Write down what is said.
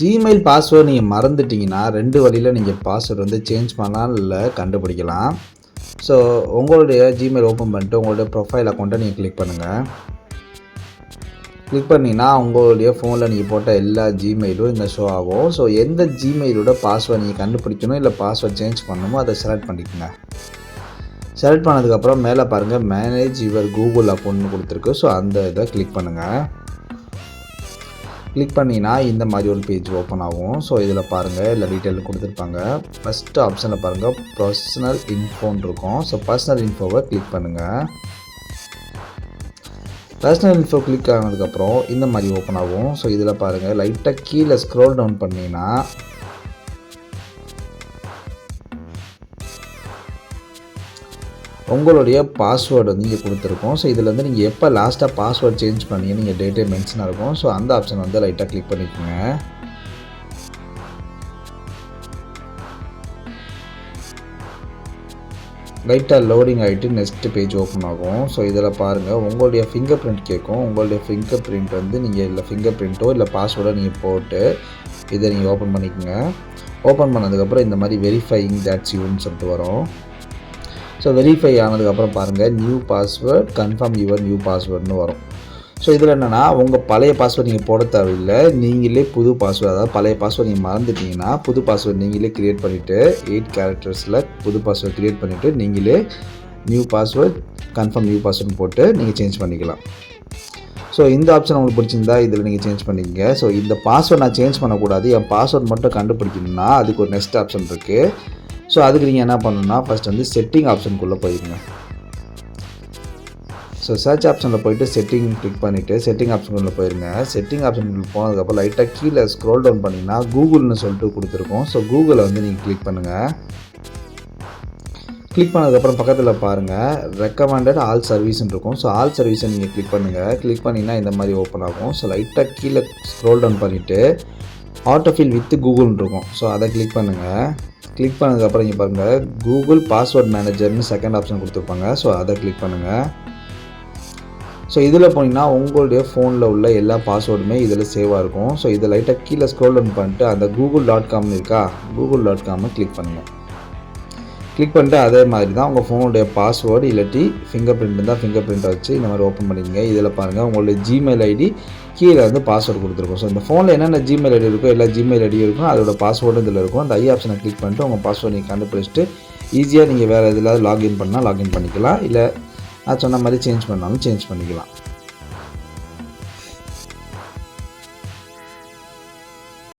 Gmail password நீங்கள் மறந்துட்டிங்கன்னா 2 வழியில் நீங்கள் பாஸ்வேர்டு வந்து சேஞ்ச் பண்ணலாம் இல்லை கண்டுபிடிக்கலாம். ஸோ உங்களுடைய ஜிமெயில் ஓப்பன் பண்ணிட்டு உங்களுடைய ப்ரொஃபைல் அக்கௌண்ட்டை நீங்கள் கிளிக் பண்ணுங்கள். கிளிக் பண்ணிங்கன்னா உங்களுடைய ஃபோனில் நீங்கள் போட்ட எல்லா ஜிமெயிலும் இங்கே ஷோ ஆகும். ஸோ எந்த ஜிமெயிலோட பாஸ்வேர்டு நீங்கள் கண்டுபிடிக்கணும் இல்லை பாஸ்வேர்டு சேஞ்ச் பண்ணணுமோ அதை செலக்ட் பண்ணிக்கோங்க. செலக்ட் பண்ணதுக்கப்புறம் மேலே பாருங்கள் மேனேஜ் யுவர் கூகுள் அக்கௌண்ட்னு கொடுத்துருக்கு. ஸோ அந்த இதை கிளிக் பண்ணுங்கள். கிளிக் பண்ணிங்கன்னா இந்த மாதிரி ஒரு பேஜ் ஓப்பன் ஆகும். ஸோ இதில் பாருங்கள் எல்லா டீட்டெயிலும் கொடுத்துருப்பாங்க. ஃபஸ்ட்டு ஆப்ஷனில் பாருங்கள் பர்சனல் இன்ஃபோன்னு இருக்கும். ஸோ பர்சனல் இன்ஃபோவை கிளிக் பண்ணுங்கள். பர்சனல் இன்ஃபோ கிளிக் ஆனதுக்கப்புறம் இந்த மாதிரி ஓப்பன் ஆகும். ஸோ இதில் பாருங்கள் லைட்டாக கீழே ஸ்க்ரோல் டவுன் பண்ணிங்கன்னா உங்களுடைய பாஸ்வேர்டு வந்து இங்கே கொடுத்துருக்கோம். ஸோ இதில் வந்து நீங்கள் எப்போ லாஸ்ட்டாக பாஸ்வேர்டு சேஞ்ச் பண்ணி நீங்கள் டேட்டே மென்ஷனாக இருக்கும். ஸோ அந்த ஆப்ஷன் வந்து லைட்டாக கிளிக் பண்ணிக்கோங்க. லைட்டாக லோடிங் ஆகிட்டு நெக்ஸ்ட் பேஜ் ஓப்பன் ஆகும். ஸோ இதில் பாருங்கள் உங்களுடைய ஃபிங்கர் பிரிண்ட் கேட்கும். உங்களுடைய ஃபிங்கர் பிரிண்ட் வந்து நீங்கள் இல்லை ஃபிங்கர் பிரிண்ட்டோ இல்லை பாஸ்வேர்டோ நீங்கள் போட்டு இதை நீங்கள் ஓப்பன் பண்ணிக்கோங்க. ஓப்பன் பண்ணதுக்கப்புறம் இந்த மாதிரி வெரிஃபையிங் தட்ஸ் யூன்னு சொல்லிட்டு வரும். ஸோ வெரிஃபை ஆனதுக்கப்புறம் பாருங்கள் new password confirm your new பாஸ்வேர்டுன்னு வரும். ஸோ இதில் என்னென்னா உங்கள் பழைய பாஸ்வேர்டு நீங்கள் போட தேவையில்லை. நீங்களே புது பாஸ்வேர்டு, அதாவது பழைய பாஸ்வேர்டு நீங்கள் மறந்துட்டிங்கன்னா புது பாஸ்வேர்டு நீங்களே க்ரியேட் பண்ணிவிட்டு 8 கேரக்டர்ஸில் புது பாஸ்வேர்டு க்ரியேட் பண்ணிவிட்டு நீங்களே new password confirm new password போட்டு நீங்கள் சேஞ்ச் பண்ணிக்கலாம். ஸோ இந்த ஆப்ஷன் உங்களுக்கு பிடிச்சிருந்தா இதில் நீங்கள் சேஞ்ச் பண்ணிக்கங்க. ஸோ இந்த பாஸ்வேர்டு நான் சேஞ்ச் பண்ணக்கூடாது, என் பாஸ்வேர்டு மட்டும் கண்டுபிடிக்கணும்னா அதுக்கு ஒரு நெக்ஸ்ட் ஆப்ஷன் இருக்குது. ஸோ அதுக்கு நீங்கள் என்ன பண்ணணும்னா ஃபஸ்ட் வந்து செட்டிங் ஆப்ஷனுக்குள்ளே போயிருங்க. ஸோ சர்ச் ஆப்ஷனில் போய்ட்டு செட்டிங் கிளிக் பண்ணிவிட்டு செட்டிங் ஆப்ஷனுக்குள்ளே போயிருங்க. செட்டிங் ஆப்ஷனுக்குள்ளே போனதுக்கப்புறம் லைட்டாக கீழே ஸ்க்ரோல் டவுன் பண்ணிங்கன்னா கூகுள்னு சொல்லிட்டு கொடுத்துருக்கோம். ஸோ கூகுளை வந்து நீங்கள் கிளிக் பண்ணுங்கள். கிளிக் பண்ணதுக்கப்புறம் பக்கத்தில் பாருங்கள் ரெக்கமெண்டட் ஆல் சர்வீஸ்ன்னு இருக்கும். ஸோ ஆல் சர்வீஸை நீங்கள் கிளிக் பண்ணுங்கள். கிளிக் பண்ணிங்கன்னா இந்த மாதிரி ஓப்பன் ஆகும். ஸோ லைட்டாக கீழே ஸ்க்ரோல் டவுன் பண்ணிவிட்டு ஆட்டோஃபில் வித் கூகுள்னு இருக்கும். ஸோ அதை கிளிக் பண்ணுங்கள். கிளிக் பண்ணதுக்கப்புறம் இங்கே பாருங்கள் கூகுள் பாஸ்வேர்ட் மேனேஜர்னு செகண்ட் ஆப்ஷன் கொடுத்துருப்பாங்க. ஸோ அதை கிளிக் பண்ணுங்கள். ஸோ இதில் போனீங்கன்னா உங்களுடைய ஃபோனில் உள்ள எல்லா பாஸ்வேர்டுமே இதில் சேவாக இருக்கும். ஸோ இதை லைட்டாக கீழே ஸ்க்ரோல் டவுன் பண்ணிட்டு அந்த google.com இருக்கா, google.com கிளிக் பண்ணுங்கள். கிளிக் பண்ணிட்டு அதே மாதிரி தான் உங்கள் ஃபோனுடைய பாஸ்வேர்டு இல்லாட்டி ஃபிங்கர் பிரிண்ட் இருந்தால் ஃபிங்கர் பிரிண்ட்டை வச்சு இந்த மாதிரி ஓப்பன் பண்ணிக்கங்க. இதில் பாருங்கள் உங்களுடைய ஜிமெயில் ஐடி கீழே வந்து பாஸ்வேர்டு கொடுத்துருக்கோம். ஸோ இந்த ஃபோனில் என்னென்ன ஜிமெயில் ஐடி இருக்கோ எல்லா ஜிமெயில் ஐடியும் இருக்கும், அதோட பாஸ்வேர்டும் இதில் இருக்கும். அந்த ஐ ஆப்ஷனை கிளிக் பண்ணிட்டு உங்கள் பாஸ்வேர்டு நீங்கள் கண்டுபிடிச்சிட்டு ஈஸியாக நீங்கள் வேறு எதில் லாகின் பண்ணால் லாகின் பண்ணிக்கலாம். இல்லை நான் சொன்ன மாதிரி சேஞ்ச் பண்ணாலும் சேஞ்ச் பண்ணிக்கலாம்.